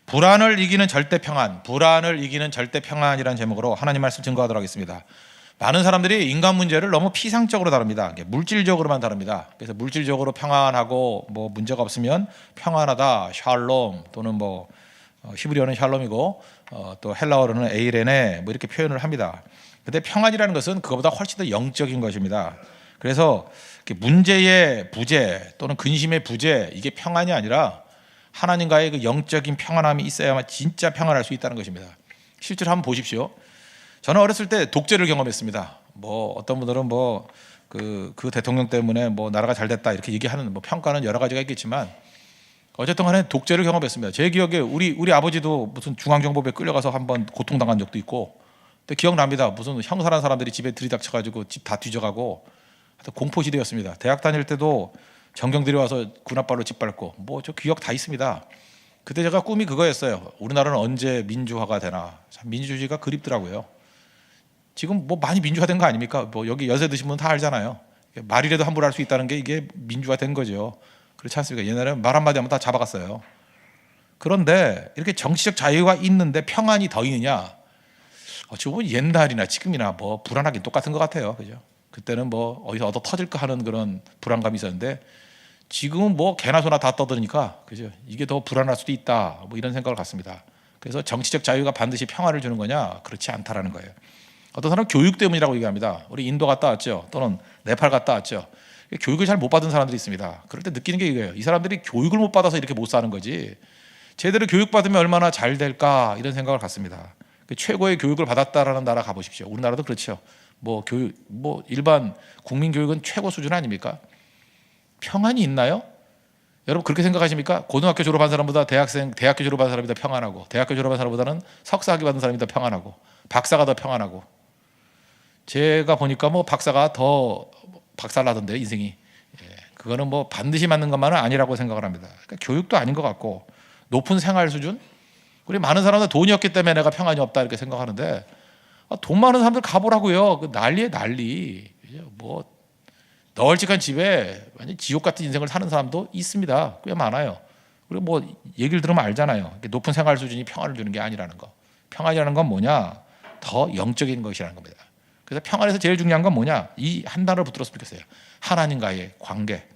불안을 이기는 절대 평안, 불안을 이기는 절대 평안이라는 제목으로 하나님 말씀 증거하도록 하겠습니다. 많은 사람들이 인간 문제를 너무 피상적으로 다룹니다. 물질적으로만 다룹니다. 그래서 물질적으로 평안하고 뭐 문제가 없으면 평안하다, 샬롬 또는 뭐 히브리어는 샬롬이고 또 헬라어로는 에이레네 뭐 이렇게 표현을 합니다. 근데 평안이라는 것은 그것보다 훨씬 더 영적인 것입니다. 그래서 문제의 부재 또는 근심의 부재, 이게 평안이 아니라 하나님과의 그 영적인 평안함이 있어야만 진짜 평안할 수 있다는 것입니다. 실제로 한번 보십시오. 저는 어렸을 때 독재를 경험했습니다. 뭐 어떤 분들은 뭐 그 대통령 때문에 뭐 나라가 잘 됐다 이렇게 얘기하는 뭐 평가는 여러 가지가 있겠지만 어쨌든 간에 독재를 경험했습니다. 제 기억에 우리 아버지도 무슨 중앙정보부에 끌려가서 한번 고통당한 적도 있고, 근데 기억납니다. 무슨 형사란 사람들이 집에 들이닥쳐가지고 집 다 뒤져가고 하여튼 공포시대였습니다. 대학 다닐 때도 정경들이 와서 군합발로 짓밟고 뭐 저 기억 다 있습니다. 그때 제가 꿈이 그거였어요. 우리나라는 언제 민주화가 되나. 참 민주주의가 그립더라고요. 지금 뭐 많이 민주화된 거 아닙니까? 뭐 여기 연세 드신 분 다 알잖아요. 말이라도 함부로 할 수 있다는 게 이게 민주화된 거죠. 그렇지 않습니까? 옛날에는 말 한마디 하면 다 잡아갔어요. 그런데 이렇게 정치적 자유가 있는데 평안이 더 있느냐? 지금 옛날이나 지금이나 뭐 불안하긴 똑같은 것 같아요. 그죠? 그때는 뭐 어디서 얻어 터질까 하는 그런 불안감이 있었는데 지금은 뭐 개나 소나 다 떠드니까 그죠? 이게 더 불안할 수도 있다. 뭐 이런 생각을 갖습니다. 그래서 정치적 자유가 반드시 평화를 주는 거냐? 그렇지 않다라는 거예요. 어떤 사람은 교육 때문이라고 얘기합니다. 우리 인도 갔다 왔죠. 또는 네팔 갔다 왔죠. 교육을 잘 못 받은 사람들이 있습니다. 그럴 때 느끼는 게 이거예요. 이 사람들이 교육을 못 받아서 이렇게 못 사는 거지 제대로 교육받으면 얼마나 잘 될까 이런 생각을 갖습니다. 최고의 교육을 받았다라는 나라 가보십시오. 우리나라도 그렇죠. 뭐 교육, 뭐 일반 국민 교육은 최고 수준 아닙니까? 평안이 있나요? 여러분 그렇게 생각하십니까? 고등학교 졸업한 사람보다 대학교 졸업한 사람이 더 평안하고, 대학교 졸업한 사람보다는 석사학위 받은 사람이 더 평안하고, 박사가 더 평안하고. 제가 보니까 뭐 박사가 더 박살나던데요, 인생이. 그거는 뭐 반드시 맞는 것만은 아니라고 생각을 합니다. 그러니까 교육도 아닌 것 같고, 높은 생활 수준. 우리 많은 사람들 돈이 없기 때문에 내가 평안이 없다 이렇게 생각하는데, 돈 많은 사람들 가보라고요. 그 난리에 난리. 뭐 널찍한 집에 완전 지옥 같은 인생을 사는 사람도 있습니다. 꽤 많아요. 그리고 뭐 얘기를 들으면 알잖아요. 높은 생활 수준이 평안을 주는 게 아니라는 거. 평안이라는 건 뭐냐? 더 영적인 것이라는 겁니다. 그래서 평안에서 제일 중요한 건 뭐냐? 이 한 단어를 붙들었으면 좋겠어요. 하나님과의 관계.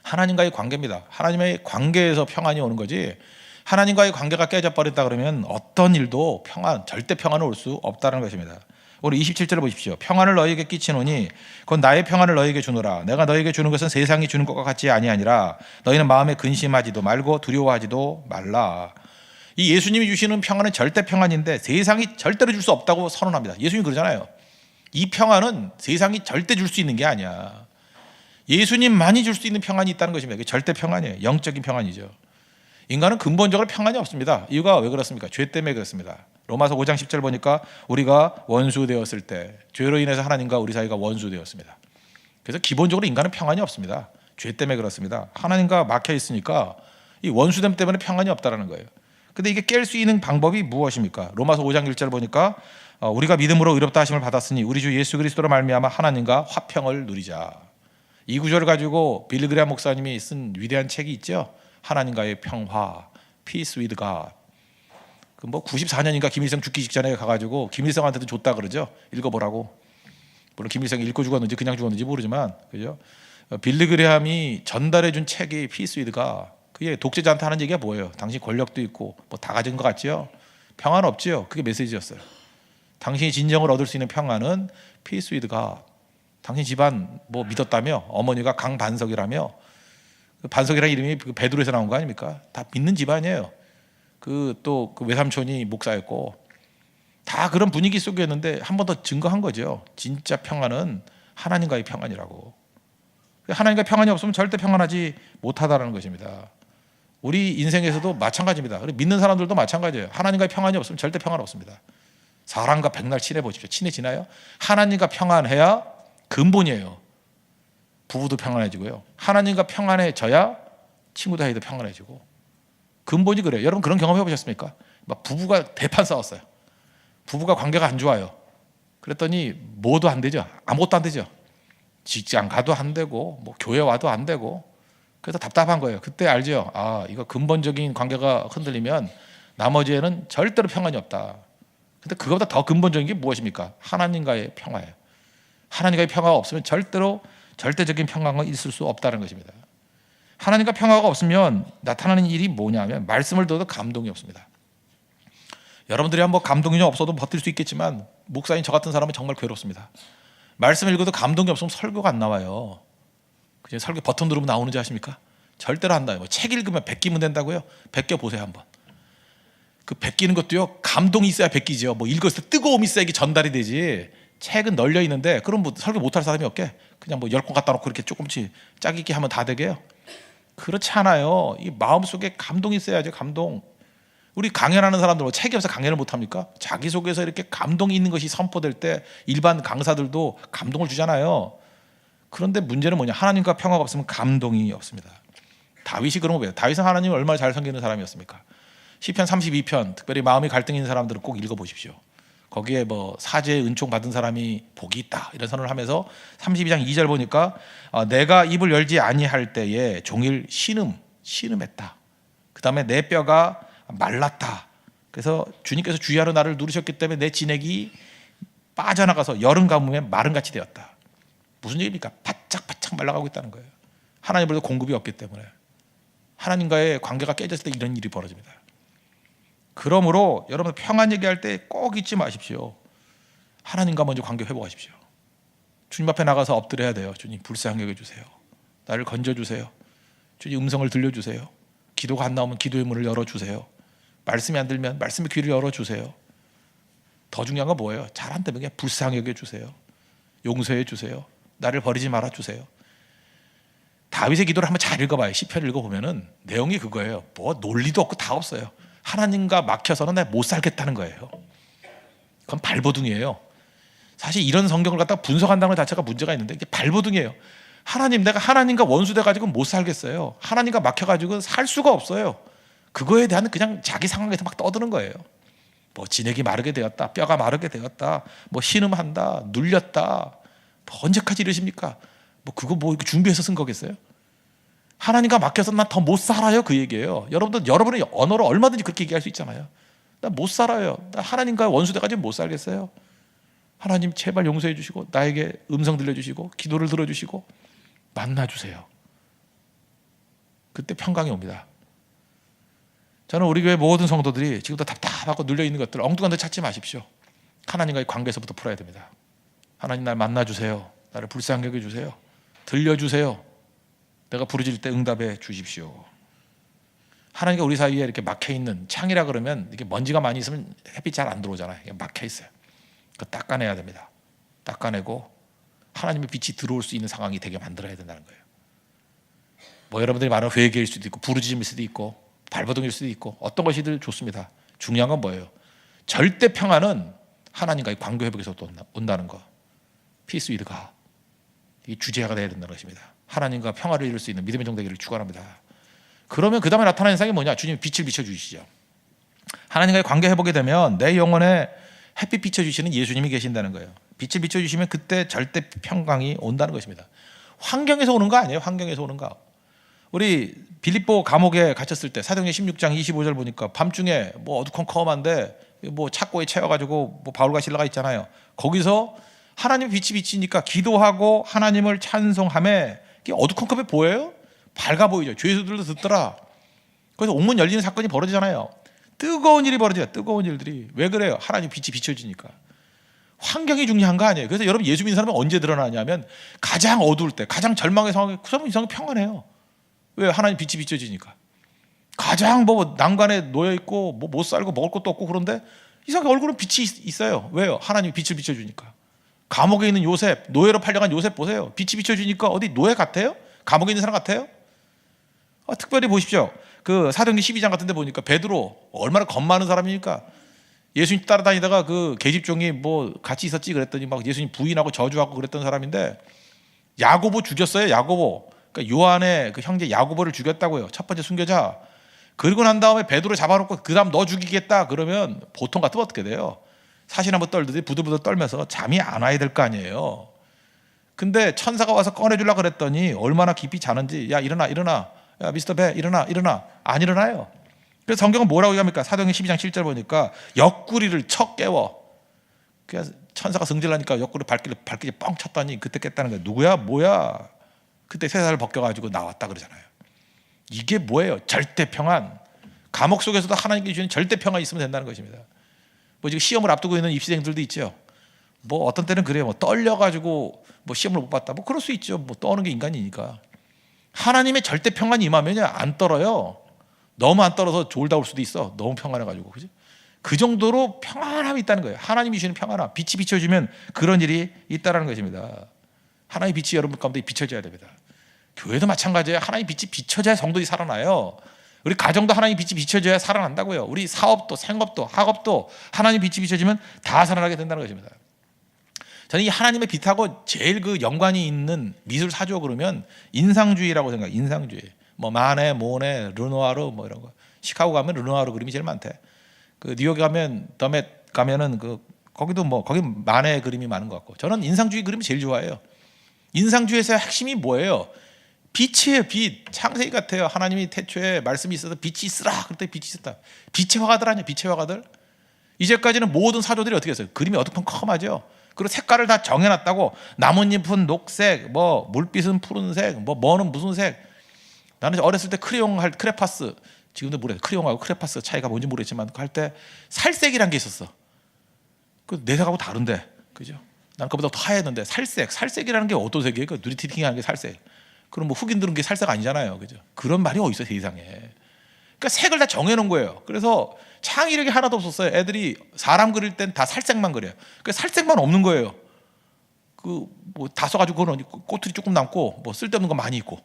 하나님과의 관계입니다. 하나님의 관계에서 평안이 오는 거지, 하나님과의 관계가 깨져버렸다 그러면 어떤 일도 절대 평안은 올 수 없다는 것입니다. 우리 27절을 보십시오. 평안을 너희에게 끼치노니 그건 나의 평안을 너희에게 주노라. 내가 너희에게 주는 것은 세상이 주는 것과 같지 아니하니라. 너희는 마음에 근심하지도 말고 두려워하지도 말라. 이 예수님이 주시는 평안은 절대 평안인데 세상이 절대로 줄 수 없다고 선언합니다. 예수님이 그러잖아요. 이 평안은 세상이 절대 줄 수 있는 게 아니야. 예수님만이 줄 수 있는 평안이 있다는 것입니다. 그게 절대 평안이에요. 영적인 평안이죠. 인간은 근본적으로 평안이 없습니다. 이유가 왜 그렇습니까? 죄 때문에 그렇습니다. 로마서 5장 10절 보니까 우리가 원수 되었을 때 죄로 인해서 하나님과 우리 사이가 원수 되었습니다. 그래서 기본적으로 인간은 평안이 없습니다. 죄 때문에 그렇습니다. 하나님과 막혀 있으니까 이 원수됨 때문에 평안이 없다라는 거예요. 근데 이게 깰 수 있는 방법이 무엇입니까? 로마서 5장 1절 보니까 우리가 믿음으로 의롭다 하심을 받았으니 우리 주 예수 그리스도로 말미암아 하나님과 화평을 누리자. 이 구절을 가지고 빌리 그레이엄 목사님이 쓴 위대한 책이 있죠. 하나님과의 평화, Peace with God. 그 뭐 94년인가 김일성 죽기 직전에 가가지고 김일성한테도 줬다 그러죠. 읽어보라고. 물론 김일성이 읽고 죽었는지 그냥 죽었는지 모르지만, 그죠? 빌리 그레이엄이 전달해준 책이 Peace with God. 그게 독재자한테 하는 얘기가 뭐예요? 당신 권력도 있고 뭐 다 가진 것 같지요? 평안은 없지요? 그게 메시지였어요. 당신이 진정을 얻을 수 있는 평안은 Peace with God. 당신 집안 뭐 믿었다며? 어머니가 강반석이라며? 그 반석이라는 이름이 베드로에서 나온 거 아닙니까? 다 믿는 집안이에요. 또 그 외삼촌이 목사였고, 다 그런 분위기 속이었는데 한 번 더 증거한 거죠. 진짜 평안은 하나님과의 평안이라고. 하나님과 평안이 없으면 절대 평안하지 못하다는 것입니다. 우리 인생에서도 마찬가지입니다. 믿는 사람들도 마찬가지예요. 하나님과의 평안이 없으면 절대 평안 없습니다. 사람과 백날 친해보십시오. 친해지나요? 하나님과 평안해야 근본이에요. 부부도 평안해지고요. 하나님과 평안해져야 친구 사이도 평안해지고. 근본이 그래요. 여러분 그런 경험 해보셨습니까? 막 부부가 대판 싸웠어요. 부부가 관계가 안 좋아요. 그랬더니 뭐도 안 되죠. 아무것도 안 되죠. 직장 가도 안 되고 뭐 교회 와도 안 되고 그래서 답답한 거예요. 그때 알죠. 아, 이거 근본적인 관계가 흔들리면 나머지에는 절대로 평안이 없다. 근데 그거보다 더 근본적인 게 무엇입니까? 하나님과의 평화예요. 하나님과의 평화가 없으면 절대로 절대적인 평화가 있을 수 없다는 것입니다. 하나님과 평화가 없으면 나타나는 일이 뭐냐면 말씀을 들어도 감동이 없습니다. 여러분들이 한번 감동이 없어도 버틸 수 있겠지만 목사인 저 같은 사람은 정말 괴롭습니다. 말씀 읽어도 감동이 없으면 설교가 안 나와요. 그냥 설교 버튼 누르면 나오는지 아십니까? 절대로 안 나와요. 뭐 책 읽으면 베끼면 된다고요? 베껴 보세요 한번. 그 베끼는 것도요, 감동이 있어야 베끼죠. 뭐 읽었을 때 뜨거움이 있어야 이게 전달이 되지. 책은 널려 있는데 그럼 뭐 설교 못할 사람이 없게 그냥 뭐 10권 갖다 놓고 이렇게 조금씩 짝 있게 하면 다 되게요? 그렇지 않아요. 이 마음속에 감동이 있어야죠. 감동. 우리 강연하는 사람들 뭐 책이 없어 강연을 못합니까? 자기소개서 이렇게 감동이 있는 것이 선포될 때 일반 강사들도 감동을 주잖아요. 그런데 문제는 뭐냐? 하나님과 평화가 없으면 감동이 없습니다. 다윗이 그런 거예요. 다윗은 하나님을 얼마나 잘 섬기는 사람이었습니까? 시편 32편, 특별히 마음이 갈등 있는 사람들은 꼭 읽어보십시오. 거기에 뭐 사죄의 은총 받은 사람이 복이 있다 이런 선언을 하면서 32장 2절 보니까 내가 입을 열지 아니할 때에 종일 신음했다. 그 다음에 내 뼈가 말랐다. 그래서 주님께서 주야로 나를 누르셨기 때문에 내 진액이 빠져나가서 여름 가뭄에 마른같이 되었다. 무슨 얘기입니까? 바짝바짝 말라가고 있다는 거예요. 하나님으로부터 공급이 없기 때문에. 하나님과의 관계가 깨졌을 때 이런 일이 벌어집니다. 그러므로 여러분 평안 얘기할 때 꼭 잊지 마십시오. 하나님과 먼저 관계 회복하십시오. 주님 앞에 나가서 엎드려야 돼요. 주님 불쌍히 여겨주세요. 나를 건져주세요. 주님 음성을 들려주세요. 기도가 안 나오면 기도의 문을 열어주세요. 말씀이 안 들면 말씀의 귀를 열어주세요. 더 중요한 건 뭐예요? 잘 안 되면 그냥 불쌍히 여겨주세요. 용서해 주세요. 나를 버리지 말아주세요. 다윗의 기도를 한번 잘 읽어봐요. 시편을 읽어보면은 내용이 그거예요. 뭐 논리도 없고 다 없어요. 하나님과 막혀서는 내가 못 살겠다는 거예요. 그건 발버둥이에요. 사실 이런 성경을 갖다가 분석한다는 것 자체가 문제가 있는데 이게 발버둥이에요. 하나님, 내가 하나님과 원수돼가지고 못 살겠어요. 하나님과 막혀가지고 살 수가 없어요. 그거에 대한 그냥 자기 상황에서 막 떠드는 거예요. 뭐 진액이 마르게 되었다, 뼈가 마르게 되었다, 뭐 신음한다, 눌렸다. 뭐 언제까지 이러십니까? 뭐 그거 뭐 준비해서 쓴 거겠어요? 하나님과 막혀서 난 더 못 살아요, 그 얘기예요. 여러분들 여러분의 언어로 얼마든지 그렇게 얘기할 수 있잖아요. 나 못 살아요. 나 하나님과 원수돼가지고 못 살겠어요. 하나님 제발 용서해 주시고 나에게 음성 들려주시고 기도를 들어주시고 만나주세요. 그때 평강이 옵니다. 저는 우리 교회 모든 성도들이 지금도 답답하고 눌려있는 것들 엉뚱한 데 찾지 마십시오. 하나님과의 관계에서부터 풀어야 됩니다. 하나님 날 만나주세요. 나를 불쌍히 여겨주세요. 들려주세요. 내가 부르짖을 때 응답해 주십시오. 하나님과 우리 사이에 이렇게 막혀있는 창이라 그러면 이렇게 먼지가 많이 있으면 햇빛 잘 안 들어오잖아요. 막혀있어요. 그거 닦아내야 됩니다. 닦아내고 하나님의 빛이 들어올 수 있는 상황이 되게 만들어야 된다는 거예요. 뭐 여러분들이 말하는 회개일 수도 있고 부르짖음일 수도 있고 발버둥일 수도 있고 어떤 것이든 좋습니다. 중요한 건 뭐예요? 절대 평안은 하나님과의 관계 회복에서 또 온다는 거. 피스 위드 가. 이게 주제가 되어야 된다는 것입니다. 하나님과 평화를 이룰 수 있는 믿음의 정대기를 축원합니다. 그러면 그 다음에 나타나는 현상이 뭐냐? 주님이 빛을 비춰주시죠. 하나님과의 관계 회복이 되면 내 영혼에 햇빛 비춰주시는 예수님이 계신다는 거예요. 빛을 비춰주시면 그때 절대 평강이 온다는 것입니다. 환경에서 오는 거 아니에요? 환경에서 오는 거. 우리 빌립보 감옥에 갇혔을 때 사도행전 16장 25절 보니까 밤중에 뭐 어두컴컴한데 뭐 착고에 채워가지고 뭐 바울과 실라가 있잖아요. 거기서 하나님 빛이 비치니까 기도하고 하나님을 찬송하며 이게 어두컴컴해 보여요? 밝아 보이죠. 죄수들도 듣더라. 그래서 옥문 열리는 사건이 벌어지잖아요. 뜨거운 일이 벌어져요. 뜨거운 일들이. 왜 그래요? 하나님 빛이 비춰지니까. 환경이 중요한 거 아니에요. 그래서 여러분 예수 믿는 사람은 언제 드러나냐면 가장 어두울 때, 가장 절망의 상황에 그 사람은 이상하게 평안해요. 왜? 하나님 빛이 비춰지니까. 가장 뭐 난간에 놓여 있고 뭐 못 살고 먹을 것도 없고 그런데 이상하게 얼굴은 빛이 있어요. 왜요? 하나님이 빛을 비춰주니까. 감옥에 있는 요셉, 노예로 팔려간 요셉 보세요. 빛이 비춰주니까 어디 노예 같아요? 감옥에 있는 사람 같아요? 특별히 보십시오. 그 사도행전 12장 같은 데 보니까 베드로 얼마나 겁 많은 사람이니까 예수님 따라다니다가 그 계집종이 뭐 같이 있었지 그랬더니 막 예수님 부인하고 저주하고 그랬던 사람인데 야고보 죽였어요. 야고보. 그러니까 요한의 그 형제 야고보를 죽였다고요. 첫 번째 순교자. 그리고 난 다음에 베드로 잡아놓고 그 다음 너 죽이겠다 그러면 보통 같으면 어떻게 돼요? 사실 한번 떨듯이 부들부들 떨면서 잠이 안 와야 될 거 아니에요. 근데 천사가 와서 꺼내주려고 그랬더니 얼마나 깊이 자는지, 야 일어나 일어나, 야 미스터 배 일어나 일어나, 안 일어나요. 그래서 성경은 뭐라고 얘기합니까? 사도행전 12장 7절 보니까 옆구리를 쳐 깨워. 그래서 천사가 승질나니까 옆구리 발길이 뻥 쳤더니 그때 깼다는 거예요. 누구야 뭐야. 그때 쇠사를 벗겨가지고 나왔다 그러잖아요. 이게 뭐예요? 절대 평안. 감옥 속에서도 하나님께 주시는 절대 평안이 있으면 된다는 것입니다. 뭐 지금 시험을 앞두고 있는 입시생들도 있죠. 뭐 어떤 때는 그래요. 뭐 떨려가지고 뭐 시험을 못 봤다. 뭐 그럴 수 있죠. 뭐 떠오는 게 인간이니까. 하나님의 절대 평안이 임하면요 안 떨어요. 너무 안 떨어서 졸다 올 수도 있어. 너무 평안해가지고, 그죠? 그 정도로 평안함이 있다는 거예요. 하나님이 주시는 평안함. 빛이 비춰주면 그런 일이 있다라는 것입니다. 하나님의 빛이 여러분 가운데 비춰져야 됩니다. 교회도 마찬가지예요. 하나님의 빛이 비춰져야 성도들이 살아나요. 우리 가정도 하나님의 빛이 비춰져야 살아난다고요. 우리 사업도 생업도 학업도 하나님의 빛이 비춰지면 다 살아나게 된다는 것입니다. 저는 이 하나님의 빛하고 제일 그 연관이 있는 미술 사조 그러면 인상주의라고 생각해요. 인상주의. 뭐 마네, 모네, 르누아르 뭐 이런 거. 시카고 가면 르누아르 그림이 제일 많대. 그 뉴욕에 가면 더멧 가면은 그 거기도 뭐 거기 마네 그림이 많은 것 같고. 저는 인상주의 그림이 제일 좋아해요. 인상주의에서의 핵심이 뭐예요? 빛이에요. 빛. 창세기 같아요. 하나님이 태초에 말씀이 있어서 빛이 있으라. 그때 빛이 있었다. 빛의 화가들 아니에요. 빛의 화가들. 이제까지는 모든 사조들이 어떻게 했어요? 그림이 어두컴컴하죠. 그리고 색깔을 다 정해놨다고. 나뭇잎은 녹색, 뭐 물빛은 푸른색, 뭐 뭐는 무슨 색. 나는 어렸을 때 크레용 할 크레파스, 지금도 모르겠어요. 크레용하고 크레파스 차이가 뭔지 모르겠지만 할 때 살색이란 게 있었어. 그 내 색하고 다른데, 그죠? 난 그보다 더 하였는데 살색이라는 게 어떤 색이에요? 그 누리 티팅하는 게 살색. 그럼 뭐 흑인들은 게 살색 아니잖아요, 그죠? 그런 말이 어디 있어 세상에? 그러니까 색을 다 정해놓은 거예요. 그래서 창의력이 하나도 없었어요. 애들이 사람 그릴 땐 다 살색만 그려요. 그 살색만 없는 거예요. 그 뭐 다 써가지고 그거는 꼬투리 조금 남고 뭐 쓸데없는 거 많이 있고.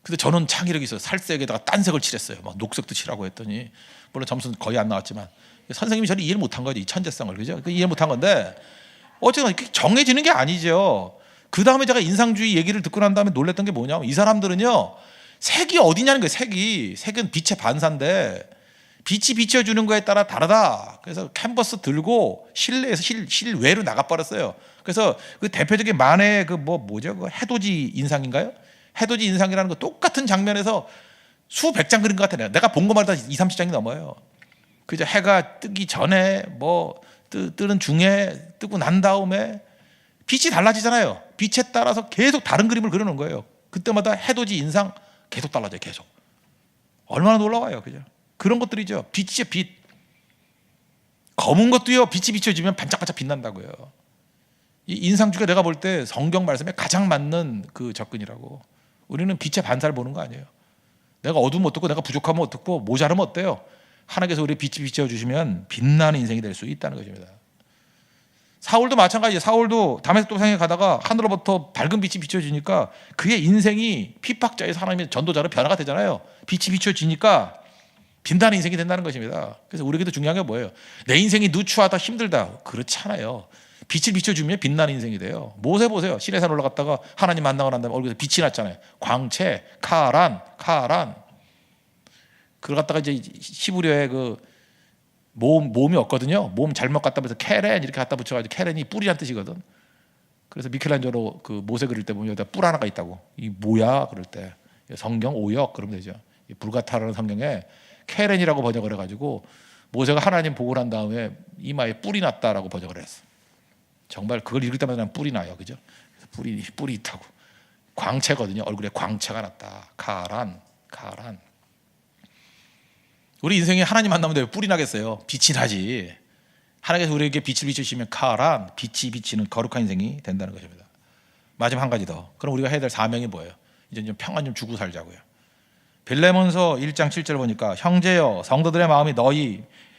근데 저는 창의력이 있어요. 살색에다가 딴 색을 칠했어요. 막 녹색도 칠하고 했더니 물론 점수는 거의 안 나왔지만 선생님이 저를 이해를 못한 거죠. 이 천재성을, 그죠? 이해 못한 건데 어쨌든 정해지는 게 아니죠. 그 다음에 제가 인상주의 얘기를 듣고 난 다음에 놀랬던 게 뭐냐면 이 사람들은요 색이 어디냐는 거예요. 색은 빛의 반사인데 빛이 비춰주는 거에 따라 다르다. 그래서 캔버스 들고 실내에서 실외로 나가버렸어요. 그래서 그 대표적인 만해의 그 뭐죠? 그 해돋이 인상인가요? 해돋이 인상이라는 거 똑같은 장면에서 수백 장 그린 것 같아요. 내가 본 것만 해도 2, 30장이 넘어요. 그죠? 해가 뜨기 전에 뭐 뜨는 중에 뜨고 난 다음에 빛이 달라지잖아요. 빛에 따라서 계속 다른 그림을 그려놓은 거예요. 그때마다 해돋이 인상 계속 달라져요. 계속. 얼마나 놀라워요. 그죠? 그런 것들이죠. 빛이죠. 빛. 검은 것도요. 빛이 비춰지면 반짝반짝 빛난다고요. 이 인상주의가 내가 볼 때 성경 말씀에 가장 맞는 그 접근이라고. 우리는 빛의 반사를 보는 거 아니에요. 내가 어두우면 어떻고 내가 부족하면 어떻고 모자라면 어때요? 하나님께서 우리 빛이 비춰주시면 빛나는 인생이 될 수 있다는 것입니다. 사울도 마찬가지예요. 사울도 다메섹 도상에 가다가 하늘로부터 밝은 빛이 비춰지니까 그의 인생이 핍박자에서 하나님의 전도자로 변화가 되잖아요. 빛이 비춰지니까 빛나는 인생이 된다는 것입니다. 그래서 우리에게도 중요한 게 뭐예요? 내 인생이 누추하다 힘들다. 그렇지 않아요. 빛을 비춰주면 빛나는 인생이 돼요. 모세 보세요. 시내산 올라갔다가 하나님 만나고 난 다음에 얼굴에 빛이 났잖아요. 광채, 카란. 그걸 갖다가 이제 히브리어에 그 모음이 없거든요. 모음 잘못 갖다 붙여서 케렌 이렇게 갖다 붙여가지고 케렌이 뿔이란 뜻이거든. 그래서 미켈란젤로 그 모세 그릴 때 보면 여기다 뿔 하나가 있다고. 이 뭐야? 그럴 때 성경 오역 그러면 되죠. 이 불가타라는 성경에 케렌이라고 번역을 해가지고 모세가 하나님 보고 난 다음에 이마에 뿔이 났다라고 번역을 했어. 정말 그걸 읽을 때마다 난 뿔이 나요, 그죠? 뿔이 있다고. 광채거든요. 얼굴에 광채가 났다. 카란. 우리 인생에 하나님 만나면 왜 뿔이 나겠어요? 빛이 나지. 하나님께서 우리에게 빛을 비추시면 카란, 빛이 비치는 거룩한 인생이 된다는 것입니다. 마지막 한 가지 더. 그럼 우리가 해야 될 사명이 뭐예요? 이제 좀 평안 좀 주고 살자고요. 빌레몬서 1장 7절 보니까 형제여 성도들의 마음이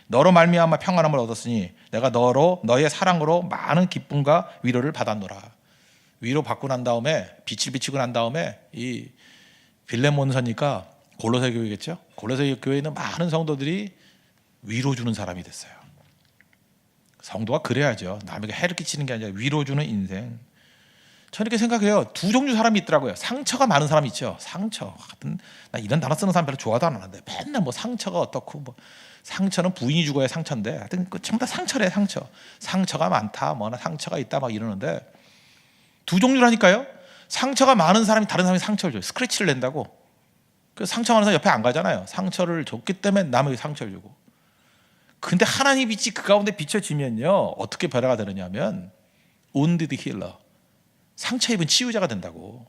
너로 말미암아 평안함을 얻었으니 내가 너의 사랑으로 많은 기쁨과 위로를 받았노라. 위로 받고 난 다음에 빛을 비치고 난 다음에 이 빌레몬서니까 골로새 교회겠죠. 골로새 교회에는 많은 성도들이 위로 주는 사람이 됐어요. 성도가 그래야죠. 남에게 해를 끼치는 게 아니라 위로 주는 인생. 저는 이렇게 생각해요. 두 종류 사람이 있더라고요. 상처가 많은 사람이 있죠. 상처. 나 이런 단어 쓰는 사람 별로 좋아도 안 하는데 맨날 뭐 상처가 어떻고 뭐 상처는 부인이 죽어야 상처인데 하여튼 전부 다 상처래. 상처가 많다. 뭐나 상처가 있다 막 이러는데 두 종류라니까요. 상처가 많은 사람이 다른 사람이 상처를 줘요. 스크래치를 낸다고. 그 상처 많은 사람 옆에 안 가잖아요. 상처를 줬기 때문에 남에게 상처를 주고. 근데 하나님 빛이 그 가운데 비춰지면요, 어떻게 변화가 되느냐 하면 wounded healer, 상처 입은 치유자가 된다고.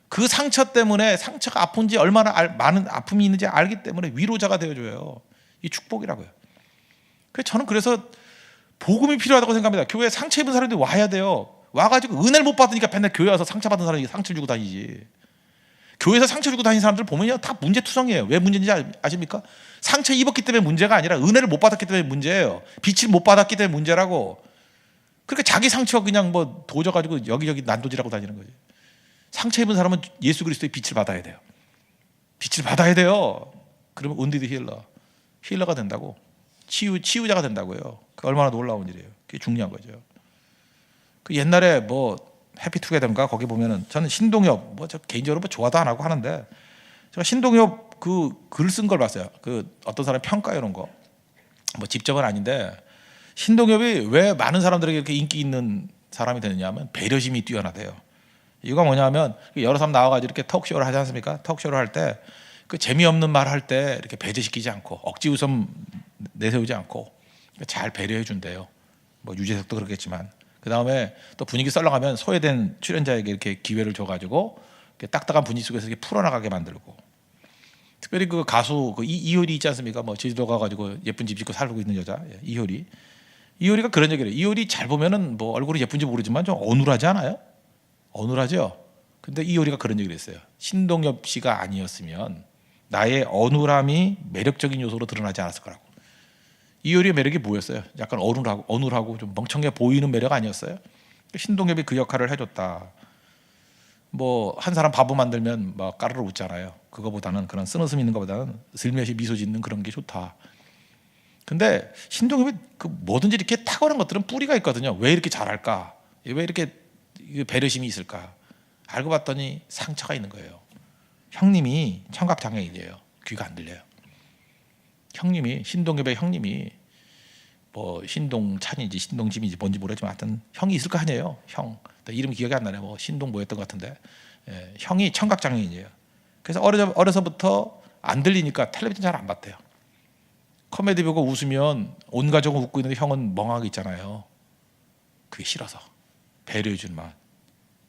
그 상처 때문에 상처가 아픈지 얼마나 많은 아픔이 있는지 알기 때문에 위로자가 되어줘요. 이 축복이라고요. 그래서 복음이 필요하다고 생각합니다. 교회에 상처 입은 사람들이 와야 돼요. 와가지고 은혜를 못 받으니까 맨날 교회 와서 상처받은 사람이 상처 주고 다니지. 교회에서 상처 주고 다니는 사람들 보면요, 다 문제투성이에요. 왜 문제인지 아십니까? 상처 입었기 때문에 문제가 아니라 은혜를 못 받았기 때문에 문제예요. 빛을 못 받았기 때문에 문제라고. 그러니까 자기 상처 그냥 뭐 도져가지고 여기저기 난도질하고 다니는 거지. 상처 입은 사람은 예수 그리스도의 빛을 받아야 돼요. 빛을 받아야 돼요. 그러면 wounded 힐러가 된다고. 치유자가 된다고요. 그 얼마나 놀라운 일이에요. 그게 중요한 거죠. 그 옛날에 뭐 해피투게더인가 거기 보면은 저는 신동엽 저 개인적으로 좋아도 안 하고 하는데, 제가 신동엽 그 글 쓴 걸 봤어요. 그 어떤 사람 평가 이런 거 뭐 직접은 아닌데, 신동엽이 왜 많은 사람들에게 이렇게 인기 있는 사람이 되느냐면 배려심이 뛰어나대요. 이유가 뭐냐면 여러 사람 나와가지고 이렇게 톡쇼를 하지 않습니까? 톡쇼를 할 때 그 재미없는 말 할 때 이렇게 배제시키지 않고 억지 웃음 내세우지 않고 잘 배려해 준대요. 뭐 유재석도 그렇겠지만. 그 다음에 또 분위기 썰렁하면 소외된 출연자에게 이렇게 기회를 줘가지고 이렇게 딱딱한 분위기 속에서 이렇게 풀어나가게 만들고. 특별히 그 가수 그 이효리 있지 않습니까? 뭐 제주도 가가지고 예쁜 집 짓고 살고 있는 여자 이효리가 그런 얘기를 해요. 이효리 잘 보면은 뭐 얼굴이 예쁜지 모르지만 좀 어눌하지 않아요? 어눌하죠. 근데 이효리가 그런 얘기를 했어요. 신동엽 씨가 아니었으면 나의 어눌함이 매력적인 요소로 드러나지 않았을 거라고. 이효리의 매력이 뭐였어요? 약간 어눌하고 좀 멍청해 보이는 매력 아니었어요? 신동엽이 그 역할을 해줬다. 뭐 한 사람 바보 만들면 막 까르르 웃잖아요. 그거보다는, 그런 쓰느낌 있는 것보다는 슬며시 미소 짓는 그런 게 좋다. 근데 신동엽이 그 뭐든지 이렇게 탁월한 것들은 뿌리가 있거든요. 왜 이렇게 잘할까? 왜 이렇게 배려심이 있을까? 알고 봤더니 상처가 있는 거예요. 형님이 청각장애인이에요. 귀가 안 들려요. 신동엽의 형님이 뭐 신동찬인지 신동짐인지 뭔지 모르지만 하여튼 형이 있을 거 아니에요. 형 이름 기억이 안 나네요. 뭐 신동 뭐였던 것 같은데, 형이 청각장애인이에요. 그래서 어려서부터 안 들리니까 텔레비전 잘 안 봤대요. 코미디 보고 웃으면 온 가족은 웃고 있는데 형은 멍하게 있잖아요. 그게 싫어서 배려해 주는 마음.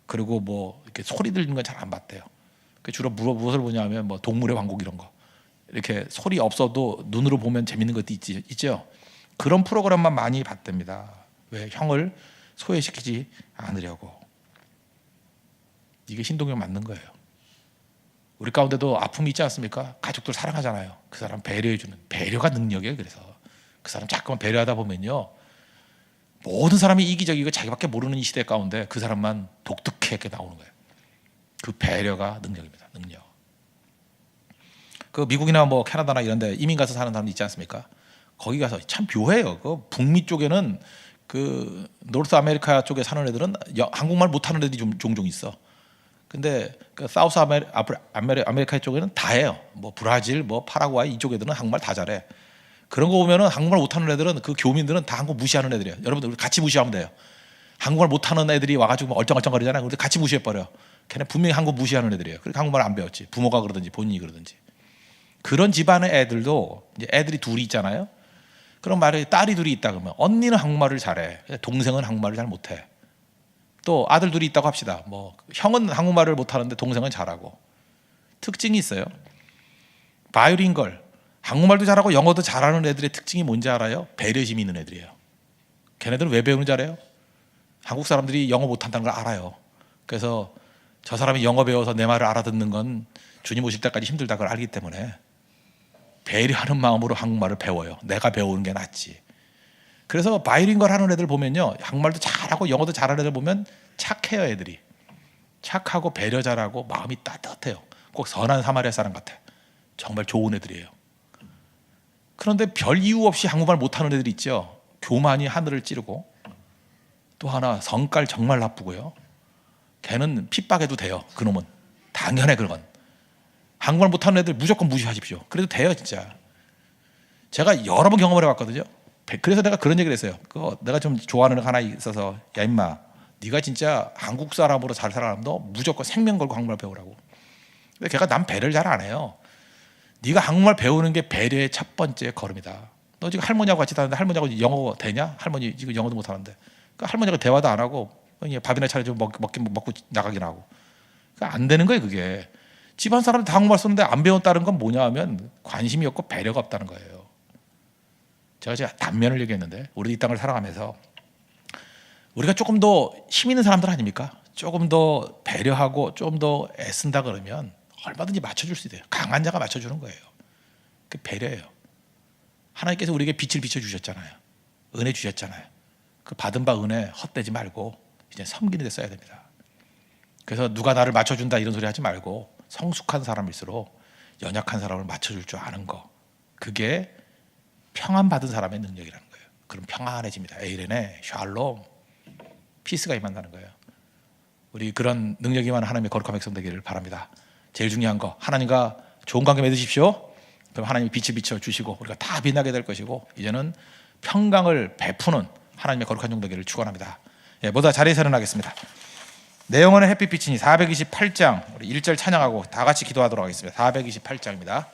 그리고 뭐 이렇게 소리 들리는 건 잘 안 봤대요. 주로 무엇을 보냐면 뭐 동물의 왕국 이런 거, 이렇게 소리 없어도 눈으로 보면 재밌는 것도 있죠. 그런 프로그램만 많이 봤답니다. 왜? 형을 소외시키지 않으려고. 이게 신동엽 맞는 거예요. 우리 가운데도 아픔이 있지 않습니까? 가족들 사랑하잖아요. 그 사람 배려해주는, 배려가 능력이에요. 그래서 그 사람 자꾸만 배려하다 보면요, 모든 사람이 이기적이고 자기밖에 모르는 이 시대 가운데 그 사람만 독특하게 나오는 거예요. 그 배려가 능력입니다. 능력. 그 미국이나 뭐 캐나다나 이런 데 이민 가서 사는 사람 있지 않습니까? 거기 가서 참 묘해요. 그 북미 쪽에는 그 노스 아메리카 쪽에 사는 애들은 한국말 못하는 애들이 종종 있어. 근데 그 사우스 아메리카 쪽에는 다 해요. 뭐 브라질, 뭐 파라과이 이쪽 애들은 한국말 다 잘해. 그런 거 보면은 한국말 못하는 애들은, 그 교민들은 다 한국 무시하는 애들이에요. 여러분들 우리 같이 무시하면 돼요. 한국말 못하는 애들이 와가지고 얼쩡얼쩡거리잖아요. 근데 같이 무시해버려. 걔네 분명히 한국 무시하는 애들이에요. 그러니까 한국말 안 배웠지. 부모가 그러든지 본인이 그러든지. 그런 집안의 애들도 이제 애들이 둘이 있잖아요. 그럼 말에 딸이 둘이 있다 그러면 언니는 한국말을 잘해. 동생은 한국말을 잘 못해. 또 아들 둘이 있다고 합시다. 뭐 형은 한국말을 못하는데 동생은 잘하고. 특징이 있어요. 바이링걸, 한국말도 잘하고 영어도 잘하는 애들의 특징이 뭔지 알아요? 배려심이 있는 애들이에요. 걔네들은 왜 배우는지 알아요? 한국 사람들이 영어 못한다는 걸 알아요. 그래서 저 사람이 영어 배워서 내 말을 알아듣는 건 주님 오실 때까지 힘들다 걸 알기 때문에 배려하는 마음으로 한국말을 배워요. 내가 배우는 게 낫지. 그래서 바이링걸 하는 애들 보면요, 한국말도 잘하고 영어도 잘하는 애들 보면 착해요. 애들이 착하고 배려 잘하고 마음이 따뜻해요. 꼭 선한 사마리아 사람 같아. 정말 좋은 애들이에요. 그런데 별 이유 없이 한국말 못하는 애들이 있죠. 교만이 하늘을 찌르고. 또 하나 성깔 정말 나쁘고요. 걔는 핍박해도 돼요. 그놈은 당연해. 그건 한국말 못하는 애들 무조건 무시하십시오. 그래도 돼요. 진짜 제가 여러 번 경험을 해봤거든요. 그래서 내가 그런 얘기를 했어요. 내가 좀 좋아하는 애 하나 있어서, 야 임마, 네가 진짜 한국 사람으로 잘 살아가면 너 무조건 생명 걸고 한국말 배우라고. 근데 걔가 남 배려를 잘 안 해요. 네가 한국말 배우는 게 배려의 첫 번째 걸음이다. 너 지금 할머니하고 같이 다니는데 할머니하고 영어 되냐? 할머니 지금 영어도 못하는데. 그러니까 할머니하고 대화도 안 하고 그냥 밥이나 차려주면 먹고 나가긴 하고. 그러니까 안 되는 거예요 그게. 집안 사람들 다 한국말 쓰는데 안 배웠다는 건 뭐냐 하면 관심이 없고 배려가 없다는 거예요. 제가 단면을 얘기했는데 우리 이 땅을 살아가면서 우리가 조금 더 힘 있는 사람들 아닙니까? 조금 더 배려하고 좀 더 애쓴다 그러면 얼마든지 맞춰줄 수 있어요. 강한 자가 맞춰주는 거예요. 그 배려예요. 하나님께서 우리에게 빛을 비춰주셨잖아요. 은혜 주셨잖아요. 그 받은 바 은혜 헛되지 말고 이제 섬기는 데 써야 됩니다. 그래서 누가 나를 맞춰준다 이런 소리 하지 말고 성숙한 사람일수록 연약한 사람을 맞춰줄 줄 아는 거, 그게 평안 받은 사람의 능력이라는 거예요. 그럼 평안해집니다. 에이레네 샬롬 피스가 임한다는 거예요. 우리 그런 능력이 많은 하나님의 거룩한 백성 되기를 바랍니다. 제일 중요한 거 하나님과 좋은 관계 맺으십시오. 그럼 하나님이 빛을 비춰주시고 우리가 다 빛나게 될 것이고 이제는 평강을 베푸는 하나님의 거룩한 종 되기를 축원합니다. 예, 모두 자리에서 일어나겠습니다. 내 영혼의 햇빛 비치니 428장 우리 1절 찬양하고 다 같이 기도하도록 하겠습니다. 428장입니다.